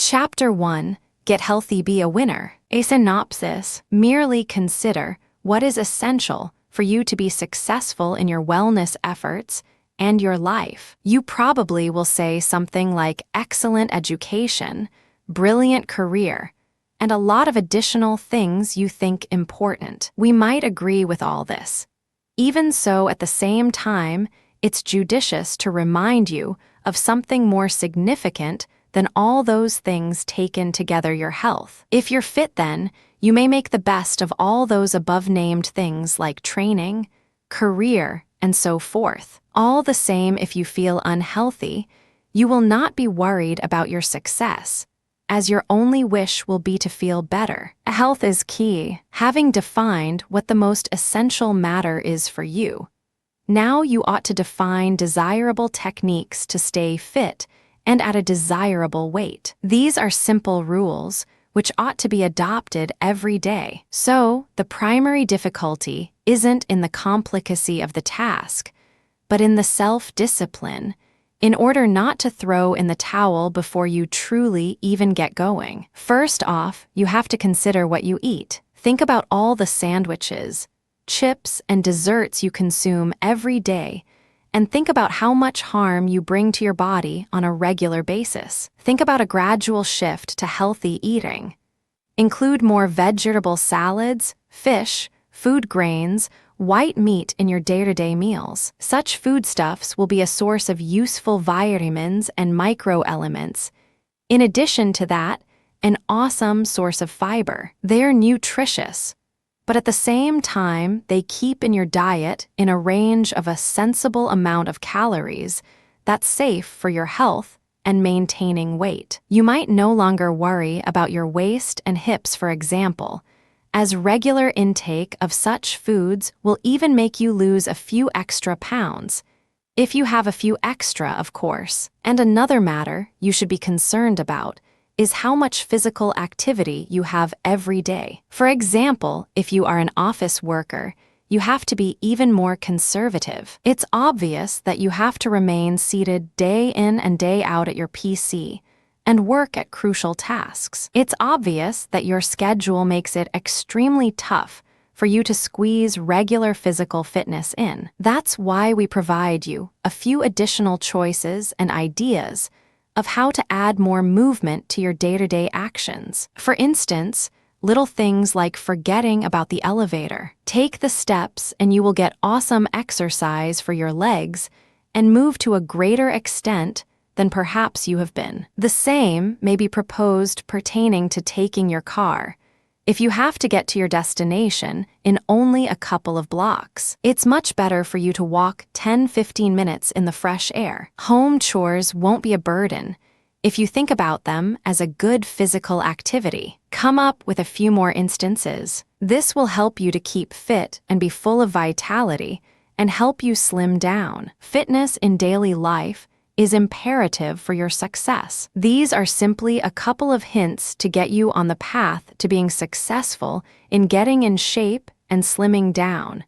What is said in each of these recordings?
Chapter 1. Get Healthy, Be a Winner. A synopsis. Merely consider what is essential for you to be successful in your wellness efforts and your life. You probably will say something like excellent education, brilliant career, and a lot of additional things you think important. We might agree with all this. Even so, at the same time, it's judicious to remind you of something more significant than all those things taken together: your health. If you're fit, then you may make the best of all those above-named things like training, career, and so forth. All the same, if you feel unhealthy, you will not be worried about your success, as your only wish will be to feel better. Health is key. Having defined what the most essential matter is for you, now you ought to define desirable techniques to stay fit and at a desirable weight. These are simple rules which ought to be adopted every day. So, the primary difficulty isn't in the complicacy of the task, but in the self-discipline, in order not to throw in the towel before you truly even get going. First off, you have to consider what you eat. Think about all the sandwiches, chips, and desserts you consume every day, and think about how much harm you bring to your body on a regular basis. Think about a gradual shift to healthy eating. Include more vegetable salads, fish, food grains, white meat in your day-to-day meals. Such foodstuffs will be a source of useful vitamins and microelements. In addition to that, an awesome source of fiber. They're nutritious, but at the same time, they keep in your diet in a range of a sensible amount of calories that's safe for your health and maintaining weight. You might no longer worry about your waist and hips, for example, as regular intake of such foods will even make you lose a few extra pounds, if you have a few extra, of course. And another matter you should be concerned about is how much physical activity you have every day. For example, if you are an office worker, you have to be even more conservative. It's obvious that you have to remain seated day in and day out at your PC and work at crucial tasks. It's obvious that your schedule makes it extremely tough for you to squeeze regular physical fitness in. That's why we provide you a few additional choices and ideas of how to add more movement to your day-to-day actions. For instance, little things like forgetting about the elevator. Take the steps and you will get awesome exercise for your legs and move to a greater extent than perhaps you have been. The same may be proposed pertaining to taking your car. If you have to get to your destination in only a couple of blocks, it's much better for you to walk 10-15 minutes in the fresh air. Home chores won't be a burden if you think about them as a good physical activity. Come up with a few more instances. This will help you to keep fit and be full of vitality and help you slim down. Fitness in daily life is imperative for your success. These are simply a couple of hints to get you on the path to being successful in getting in shape and slimming down,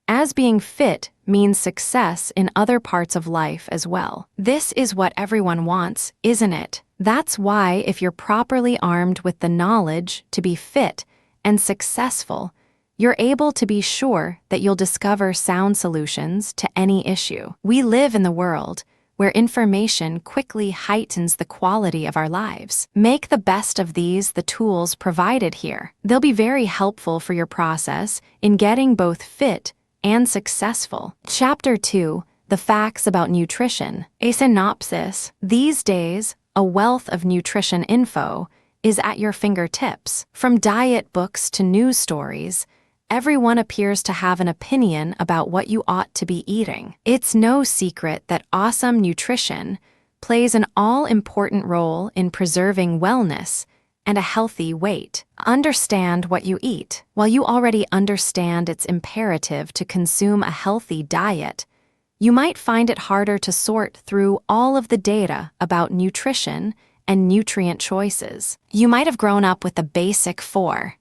as being fit means success in other parts of life as well. This is what everyone wants, isn't it? That's why, if you're properly armed with the knowledge to be fit and successful, you're able to be sure that you'll discover sound solutions to any issue. We live in the world where information quickly heightens the quality of our lives. Make the best of these, the tools provided here. They'll be very helpful for your process in getting both fit and successful. Chapter 2. The Facts About Nutrition. A synopsis. These days, a wealth of nutrition info is at your fingertips. From diet books to news stories, everyone appears to have an opinion about what you ought to be eating. It's no secret that awesome nutrition plays an all-important role in preserving wellness and a healthy weight. Understand what you eat. While you already understand it's imperative to consume a healthy diet, you might find it harder to sort through all of the data about nutrition and nutrient choices. You might have grown up with the basic four: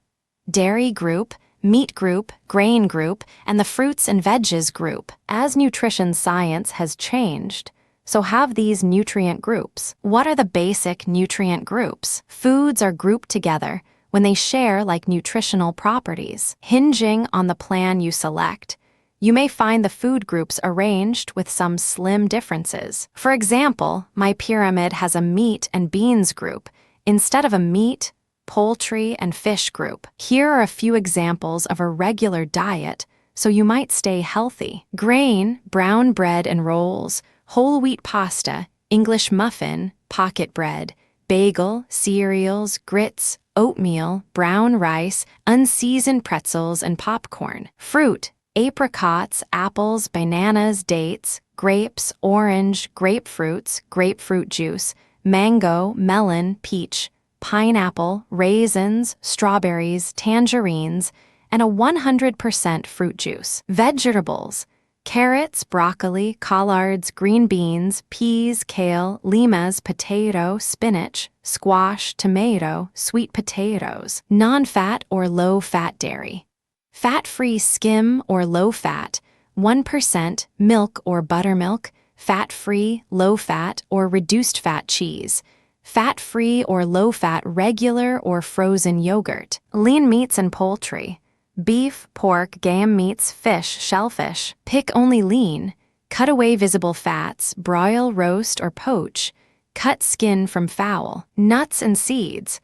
dairy group, meat group, grain group, and the fruits and veggies group. As nutrition science has changed, so have these nutrient groups. What are the basic nutrient groups? Foods are grouped together when they share like nutritional properties. Hinging on the plan you select, you may find the food groups arranged with some slim differences. For example, my pyramid has a meat and beans group instead of a meat, poultry, and fish group. Here are a few examples of a regular diet so you might stay healthy. Grain, brown bread and rolls, whole wheat pasta, English muffin, pocket bread, bagel, cereals, grits, oatmeal, brown rice, unseasoned pretzels, and popcorn. Fruit, apricots, apples, bananas, dates, grapes, orange, grapefruits, grapefruit juice, mango, melon, peach, pineapple, raisins, strawberries, tangerines, and a 100% fruit juice. Vegetables, carrots, broccoli, collards, green beans, peas, kale, limas, potato, spinach, squash, tomato, sweet potatoes. Non-fat or low-fat dairy. Fat-free skim or low-fat, 1% milk or buttermilk, fat-free, low-fat, or reduced-fat cheese. Fat-free or low-fat regular or frozen yogurt. Lean meats and poultry. Beef, pork, game meats, fish, shellfish. Pick only lean. Cut away visible fats, broil, roast, or poach. Cut skin from fowl. Nuts and seeds.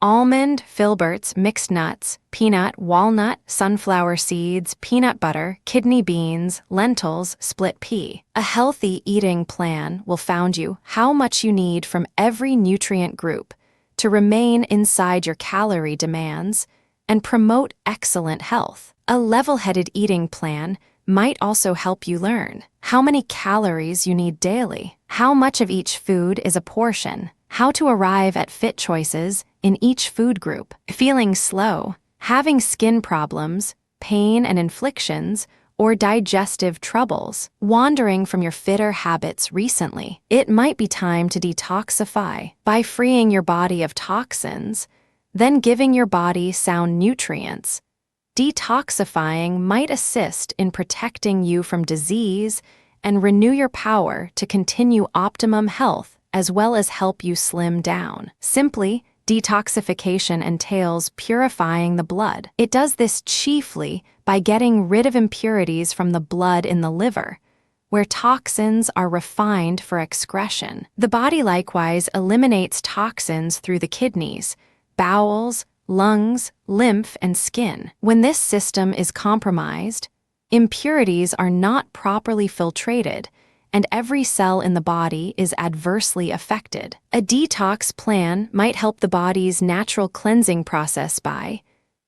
Almond, filberts, mixed nuts, peanut, walnut, sunflower seeds, peanut butter, kidney beans, lentils, split pea. A healthy eating plan will find you how much you need from every nutrient group to remain inside your calorie demands and promote excellent health. A level-headed eating plan might also help you learn how many calories you need daily, how much of each food is a portion, how to arrive at fit choices in each food group. Feeling slow, having skin problems, pain and inflictions, or digestive troubles, wandering from your fitter habits recently, it might be time to detoxify by freeing your body of toxins, then giving your body sound nutrients. Detoxifying might assist in protecting you from disease and renew your power to continue optimum health as well as help you slim down. Simply, detoxification entails purifying the blood. It does this chiefly by getting rid of impurities from the blood in the liver, where toxins are refined for excretion. The body likewise eliminates toxins through the kidneys, bowels, lungs, lymph, and skin. When this system is compromised, impurities are not properly filtrated, and every cell in the body is adversely affected. A detox plan might help the body's natural cleansing process by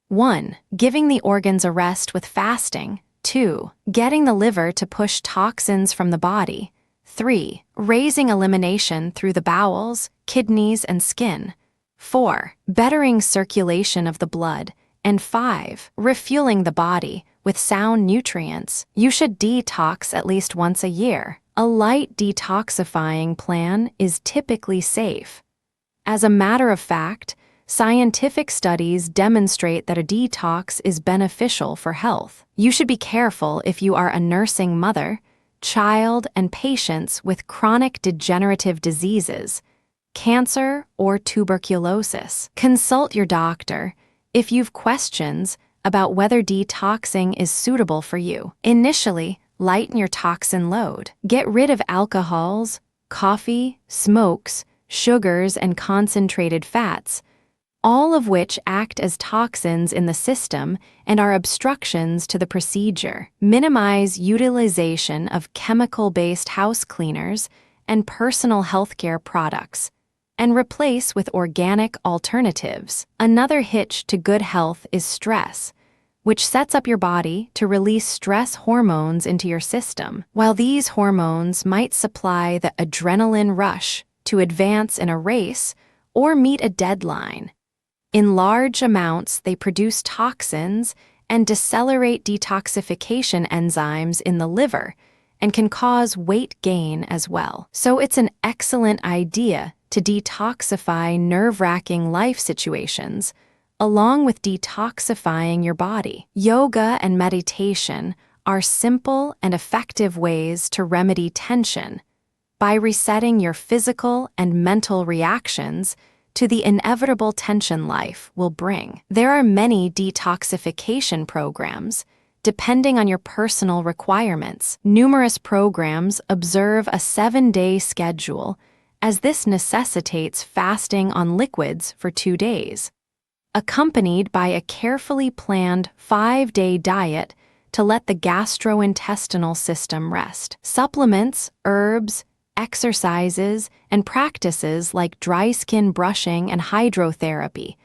1. Giving the organs a rest with fasting. 2. Getting the liver to push toxins from the body. 3. Raising elimination through the bowels, kidneys, and skin. 4. Bettering circulation of the blood. And 5. Refueling the body with sound nutrients. You should detox at least once a year. A light detoxifying plan is typically safe. As a matter of fact, scientific studies demonstrate that a detox is beneficial for health. You should be careful if you are a nursing mother, child, and patients with chronic degenerative diseases, cancer, or tuberculosis. Consult your doctor if you've questions about whether detoxing is suitable for you. Initially, lighten your toxin load. Get rid of alcohols, coffee, smokes, sugars, and concentrated fats, all of which act as toxins in the system and are obstructions to the procedure. Minimize utilization of chemical-based house cleaners and personal healthcare products, and replace with organic alternatives. Another hitch to good health is stress, which sets up your body to release stress hormones into your system. While these hormones might supply the adrenaline rush to advance in a race or meet a deadline, in large amounts they produce toxins and decelerate detoxification enzymes in the liver and can cause weight gain as well. So it's an excellent idea to detoxify nerve-wracking life situations along with detoxifying your body. Yoga and meditation are simple and effective ways to remedy tension, by resetting your physical and mental reactions to the inevitable tension life will bring. There are many detoxification programs, depending on your personal requirements. Numerous programs observe a 7-day schedule, as this necessitates fasting on liquids for 2 days, accompanied by a carefully planned 5-day diet to let the gastrointestinal system rest. Supplements, herbs, exercises, and practices like dry skin brushing and hydrotherapy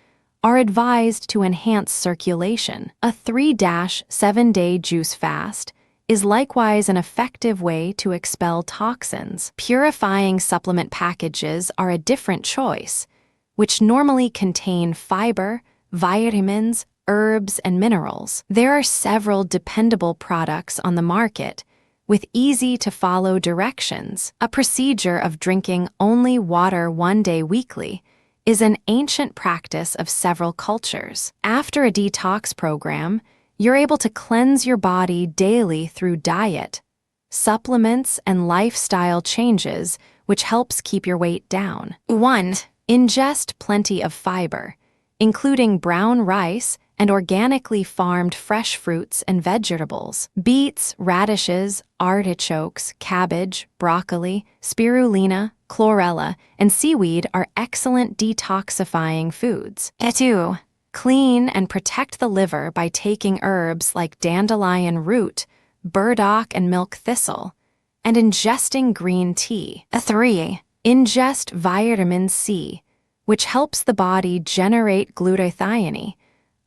are advised to enhance circulation. A 3-7-day juice fast is likewise an effective way to expel toxins. Purifying supplement packages are a different choice, which normally contain fiber, vitamins, herbs, and minerals. There are several dependable products on the market with easy-to-follow directions. A procedure of drinking only water 1 day weekly is an ancient practice of several cultures. After a detox program, you're able to cleanse your body daily through diet, supplements, and lifestyle changes, which helps keep your weight down. 1. Ingest plenty of fiber, including brown rice and organically farmed fresh fruits and vegetables. Beets, radishes, artichokes, cabbage, broccoli, spirulina, chlorella, and seaweed are excellent detoxifying foods. 2. Clean and protect the liver by taking herbs like dandelion root, burdock, and milk thistle, and ingesting green tea. 3. Ingest vitamin C, which helps the body generate glutathione,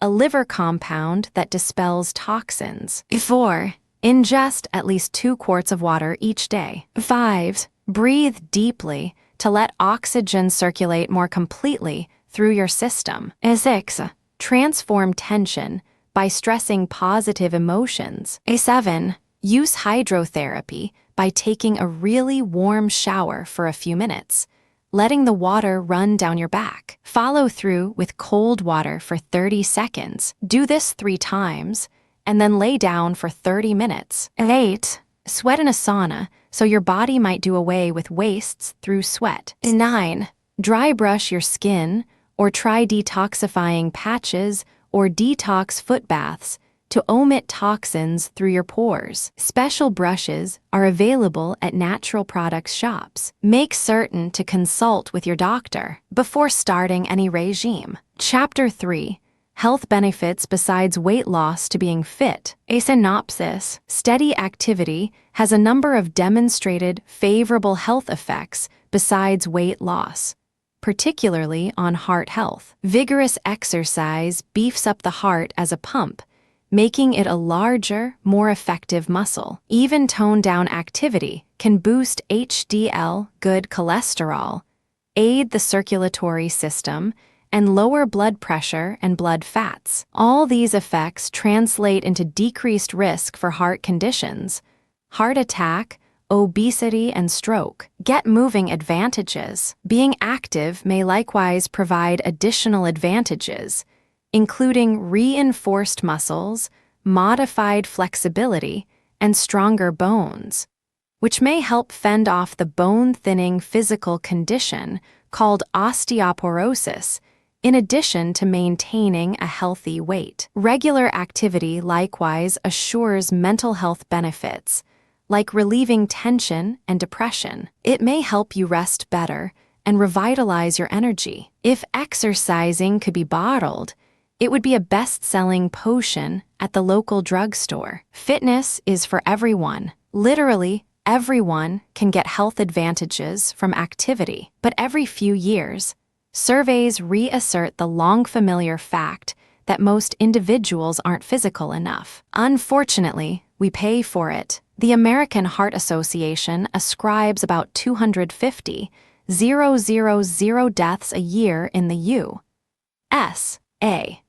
a liver compound that dispels toxins. 4. Ingest at least 2 quarts of water each day. 5. Breathe deeply to let oxygen circulate more completely through your system. 6. Transform tension by stressing positive emotions. 7. Use hydrotherapy by taking a really warm shower for a few minutes, letting the water run down your back. Follow through with cold water for 30 seconds. Do this 3 times, and then lay down for 30 minutes. 8. Sweat in a sauna so your body might do away with wastes through sweat. 9. Dry brush your skin or try detoxifying patches or detox foot baths to omit toxins through your pores. Special brushes are available at natural products shops. Make certain to consult with your doctor before starting any regime. Chapter 3. Health benefits besides weight loss to being fit. A synopsis. Steady activity has a number of demonstrated favorable health effects besides weight loss, particularly on heart health. Vigorous exercise beefs up the heart as a pump, making it a larger, more effective muscle. Even toned-down activity can boost HDL, good cholesterol, aid the circulatory system, and lower blood pressure and blood fats. All these effects translate into decreased risk for heart conditions, heart attack, obesity, and stroke. Get moving advantages. Being active may likewise provide additional advantages, including reinforced muscles, modified flexibility, and stronger bones, which may help fend off the bone-thinning physical condition called osteoporosis, in addition to maintaining a healthy weight. Regular activity likewise assures mental health benefits, like relieving tension and depression. It may help you rest better and revitalize your energy. If exercising could be bottled, it would be a best-selling potion at the local drugstore. Fitness is for everyone. Literally, everyone can get health advantages from activity. But every few years, surveys reassert the long-familiar fact that most individuals aren't physical enough. Unfortunately, we pay for it. The American Heart Association ascribes about 250,000 deaths a year in the U.S.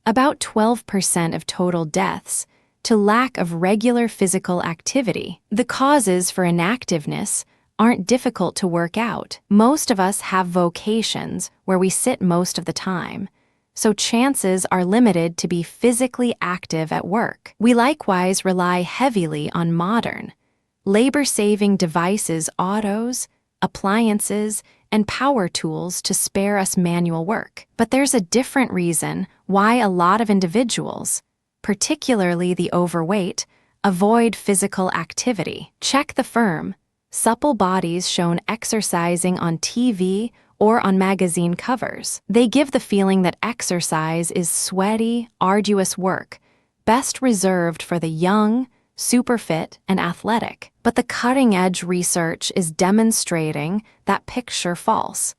About 12% of total deaths to lack of regular physical activity. The causes for inactiveness aren't difficult to work out. Most of us have vocations where we sit most of the time, so chances are limited to be physically active at work. We likewise rely heavily on modern, labor-saving devices, autos, appliances, and power tools to spare us manual work. But there's a different reason why a lot of individuals, particularly the overweight, avoid physical activity. Check the firm. Supple bodies shown exercising on TV or on magazine covers. They give the feeling that exercise is sweaty, arduous work, best reserved for the young, super fit, and athletic. But the cutting-edge research is demonstrating that picture false.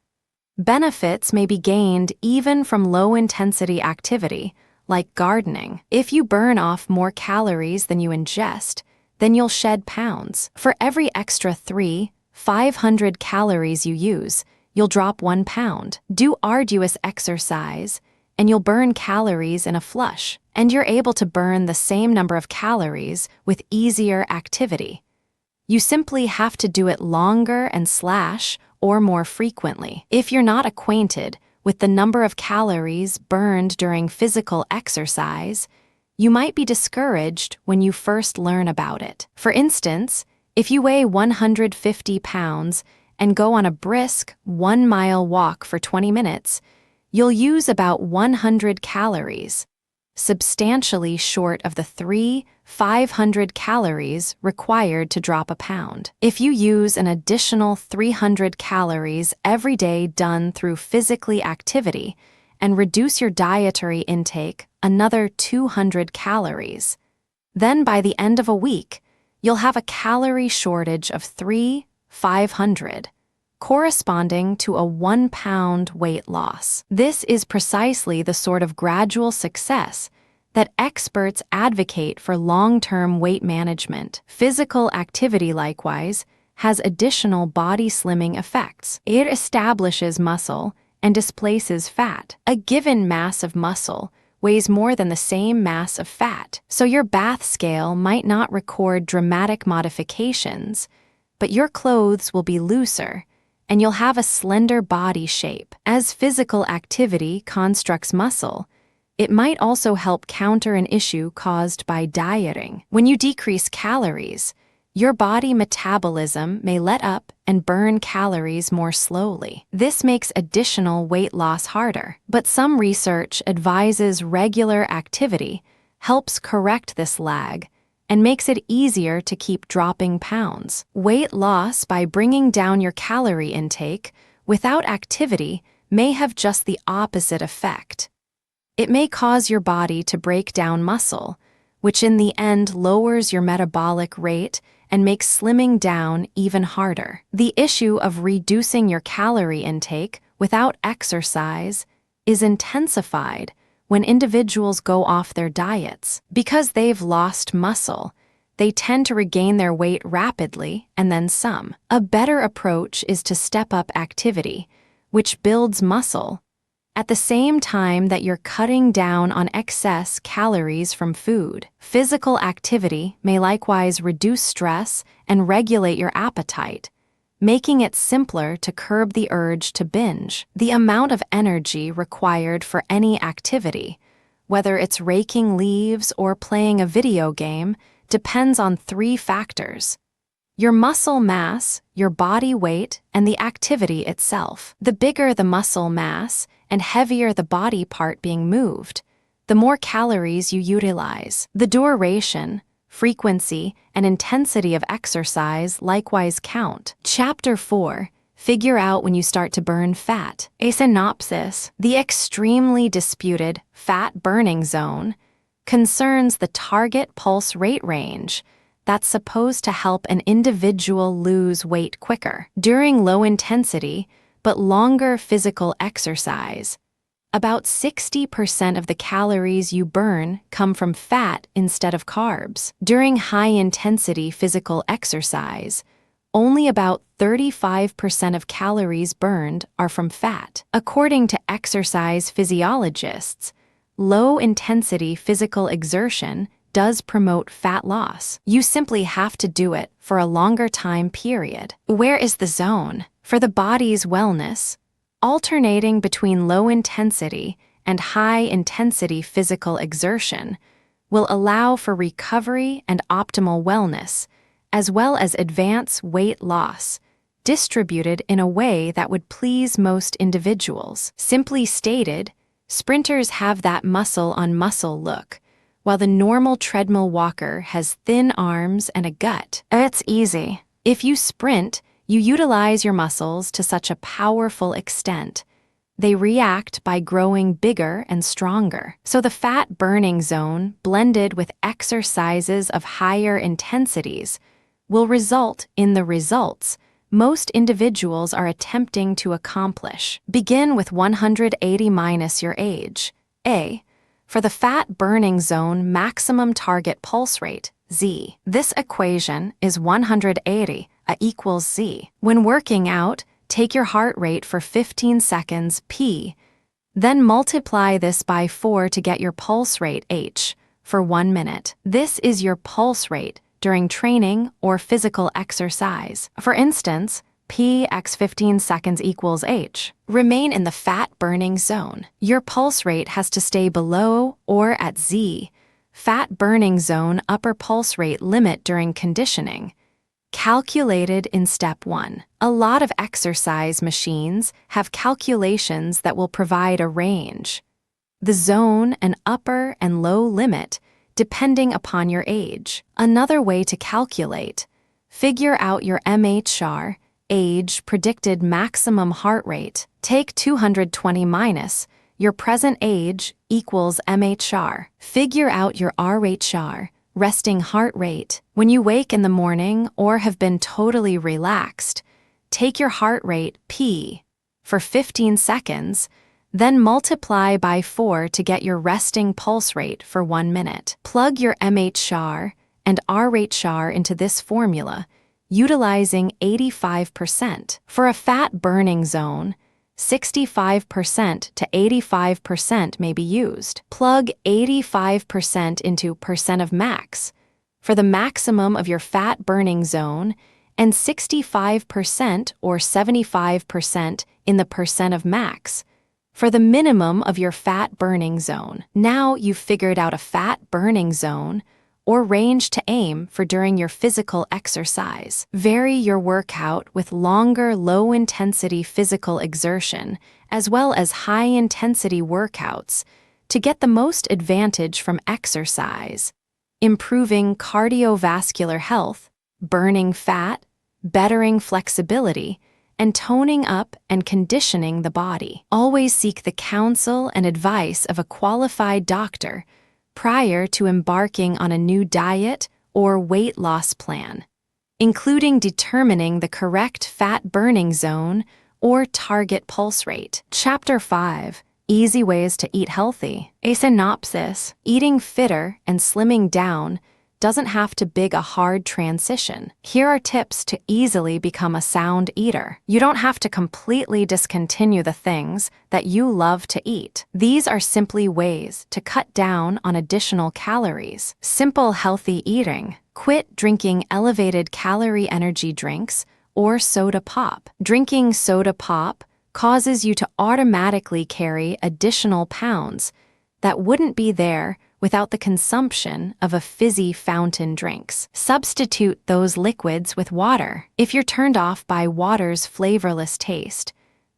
Benefits may be gained even from low-intensity activity, like gardening. If you burn off more calories than you ingest, then you'll shed pounds. For every extra 500 calories you use, you'll drop 1 pound. Do arduous exercise, and you'll burn calories in a flush, and you're able to burn the same number of calories with easier activity. You simply have to do it longer and or more frequently. If you're not acquainted with the number of calories burned during physical exercise, you might be discouraged when you first learn about it. For instance, if you weigh 150 pounds and go on a brisk 1-mile walk for 20 minutes, you'll use about 100 calories, substantially short of the 500 calories required to drop a pound. If you use an additional 300 calories every day done through physical activity and reduce your dietary intake another 200 calories, then by the end of a week, you'll have a calorie shortage of 500, corresponding to a 1 pound weight loss. This is precisely the sort of gradual success that experts advocate for long-term weight management. Physical activity, likewise, has additional body slimming effects. It establishes muscle and displaces fat. A given mass of muscle weighs more than the same mass of fat, so your bath scale might not record dramatic modifications, but your clothes will be looser, and you'll have a slender body shape. As physical activity constructs muscle, it might also help counter an issue caused by dieting. When you decrease calories, your body metabolism may let up and burn calories more slowly. This makes additional weight loss harder, but some research advises regular activity helps correct this lag and makes it easier to keep dropping pounds. Weight loss by bringing down your calorie intake without activity may have just the opposite effect. It may cause your body to break down muscle, which in the end lowers your metabolic rate and makes slimming down even harder. The issue of reducing your calorie intake without exercise is intensified when individuals go off their diets. Because they've lost muscle, they tend to regain their weight rapidly and then some. A better approach is to step up activity, which builds muscle, at the same time that you're cutting down on excess calories from food. Physical activity may likewise reduce stress and regulate your appetite, making it simpler to curb the urge to binge. The amount of energy required for any activity, whether it's raking leaves or playing a video game, depends on 3 factors: your muscle mass, your body weight, and the activity itself. The bigger the muscle mass and heavier the body part being moved, the more calories you utilize. The duration, frequency, and intensity of exercise likewise count. Chapter 4. Figure out when you start to burn fat. A synopsis. The extremely disputed fat burning zone concerns the target pulse rate range that's supposed to help an individual lose weight quicker. During low-intensity but longer physical exercise, about 60% of the calories you burn come from fat instead of carbs. During high-intensity physical exercise, only about 35% of calories burned are from fat. According to exercise physiologists, low-intensity physical exertion does promote fat loss. You simply have to do it for a longer time period. Where is the zone? For the body's wellness, alternating between low-intensity and high-intensity physical exertion will allow for recovery and optimal wellness, as well as advance weight loss, distributed in a way that would please most individuals. Simply stated, sprinters have that muscle-on-muscle look, while the normal treadmill walker has thin arms and a gut. It's easy. If you sprint, you utilize your muscles to such a powerful extent. They react by growing bigger and stronger. So the fat-burning zone, blended with exercises of higher intensities, will result in the results most individuals are attempting to accomplish. Begin with 180 minus your age. A. For the fat-burning zone maximum target pulse rate, Z. This equation is 180 equals Z. When working out, take your heart rate for 15 seconds, P. Then multiply this by 4 to get your pulse rate, H, for 1 minute. This is your pulse rate during training or physical exercise. For instance, P x 15 seconds equals H. Remain in the fat-burning zone. Your pulse rate has to stay below or at Z, fat-burning zone upper pulse rate limit during conditioning. Calculated in Step 1. A lot of exercise machines have calculations that will provide a range. The zone and upper and low limit depending upon your age. Another way to calculate: figure out your MHR, age predicted maximum heart rate. Take 220 minus your present age equals MHR. Figure out your RHR, resting heart rate. When you wake in the morning or have been totally relaxed, take your heart rate, P, for 15 seconds, then multiply by 4 to get your resting pulse rate for 1 minute. Plug your MHR and RHR into this formula, utilizing 85%. For a fat-burning zone, 65% to 85% may be used. Plug 85% into percent of max for the maximum of your fat-burning zone and 65% or 75% in the percent of max for the minimum of your fat-burning zone. Now you've figured out a fat-burning zone or range to aim for during your physical exercise. Vary your workout with longer, low-intensity physical exertion as well as high-intensity workouts to get the most advantage from exercise, improving cardiovascular health, burning fat, bettering flexibility, and toning up and conditioning the body. Always seek the counsel and advice of a qualified doctor prior to embarking on a new diet or weight loss plan, including determining the correct fat-burning zone or target pulse rate. Chapter 5. Easy Ways to Eat Healthy. A synopsis: eating fitter and slimming down doesn't have to be a hard transition. Here are tips to easily become a sound eater. You don't have to completely discontinue the things that you love to eat. These are simply ways to cut down on additional calories. Simple healthy eating. Quit drinking elevated calorie energy drinks or soda pop. Drinking soda pop causes you to automatically carry additional pounds that wouldn't be there without the consumption of a fizzy fountain drinks. Substitute those liquids with water. If you're turned off by water's flavorless taste,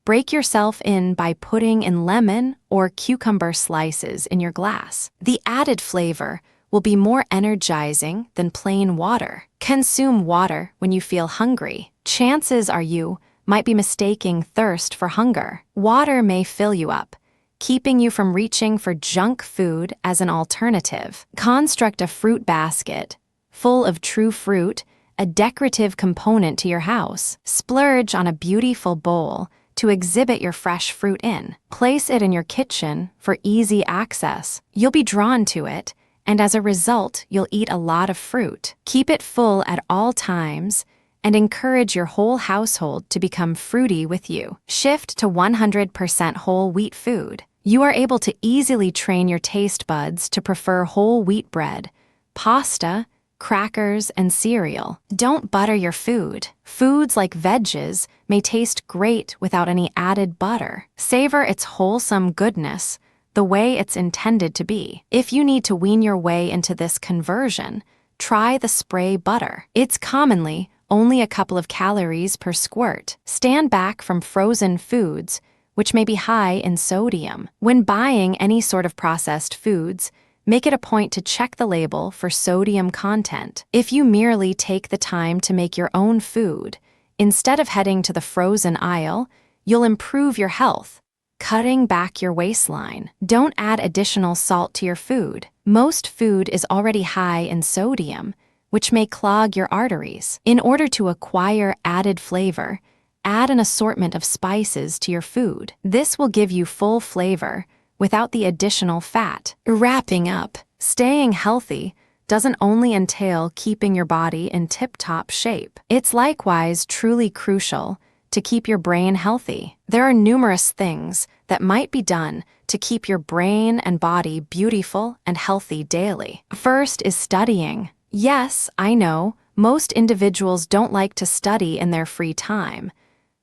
break yourself in by putting in lemon or cucumber slices in your glass. The added flavor will be more energizing than plain water. Consume water when you feel hungry. Chances are you might be mistaking thirst for hunger. Water may fill you up, keeping you from reaching for junk food as an alternative. Construct a fruit basket full of true fruit, a decorative component to your house. Splurge on a beautiful bowl to exhibit your fresh fruit in. Place it in your kitchen for easy access. You'll be drawn to it, and as a result, you'll eat a lot of fruit. Keep it full at all times and encourage your whole household to become fruity with you. Shift to 100% whole wheat food. You are able to easily train your taste buds to prefer whole wheat bread, pasta, crackers, and cereal. Don't butter your food. Foods like veggies may taste great without any added butter. Savor its wholesome goodness the way it's intended to be. If you need to wean your way into this conversion, try the spray butter. It's commonly only a couple of calories per squirt. Stand back from frozen foods, which may be high in sodium. When buying any sort of processed foods, make it a point to check the label for sodium content. If you merely take the time to make your own food, instead of heading to the frozen aisle, you'll improve your health, cutting back your waistline. Don't add additional salt to your food. Most food is already high in sodium, which may clog your arteries. In order to acquire added flavor, add an assortment of spices to your food. This will give you full flavor without the additional fat. Wrapping up, staying healthy doesn't only entail keeping your body in tip-top shape. It's likewise truly crucial to keep your brain healthy. There are numerous things that might be done to keep your brain and body beautiful and healthy daily. First is studying. Yes, I know, most individuals don't like to study in their free time,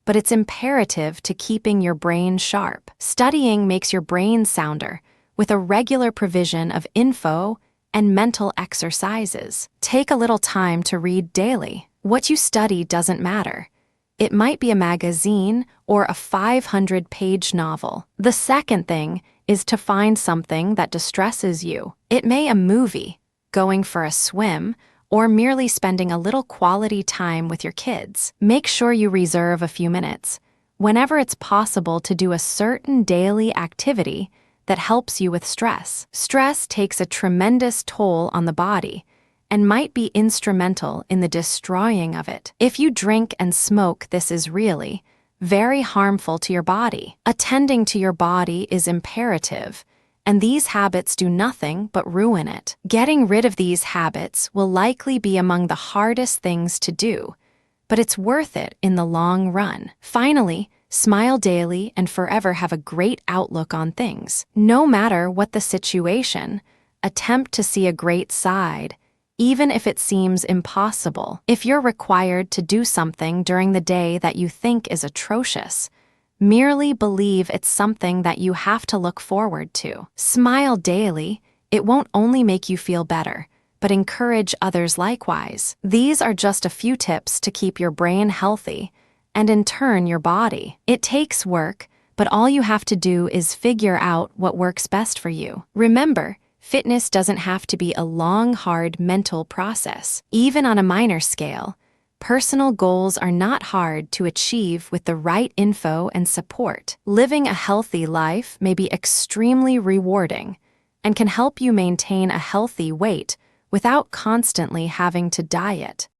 but it's imperative to keeping your brain sharp. Studying makes your brain sounder with a regular provision of info and mental exercises. Take a little time to read daily. What you study doesn't matter. It might be a magazine or a 500-page novel. The second thing is to find something that distresses you. It may be a movie, going for a swim, or merely spending a little quality time with your kids. Make sure you reserve a few minutes, whenever it's possible, to do a certain daily activity that helps you with stress. Stress takes a tremendous toll on the body and might be instrumental in the destroying of it. If you drink and smoke, this is really very harmful to your body. Attending to your body is imperative, and these habits do nothing but ruin it. Getting rid of these habits will likely be among the hardest things to do, but it's worth it in the long run. Finally, smile daily and forever have a great outlook on things. No matter what the situation, attempt to see a great side, even if it seems impossible. If you're required to do something during the day that you think is atrocious, merely believe it's something that you have to look forward to. Smile daily. It won't only make you feel better, but encourage others likewise. These are just a few tips to keep your brain healthy and in turn your body. It takes work, but all you have to do is figure out what works best for you. Remember, fitness doesn't have to be a long, hard mental process. Even on a minor scale, personal goals are not hard to achieve with the right info and support. Living a healthy life may be extremely rewarding and can help you maintain a healthy weight without constantly having to diet.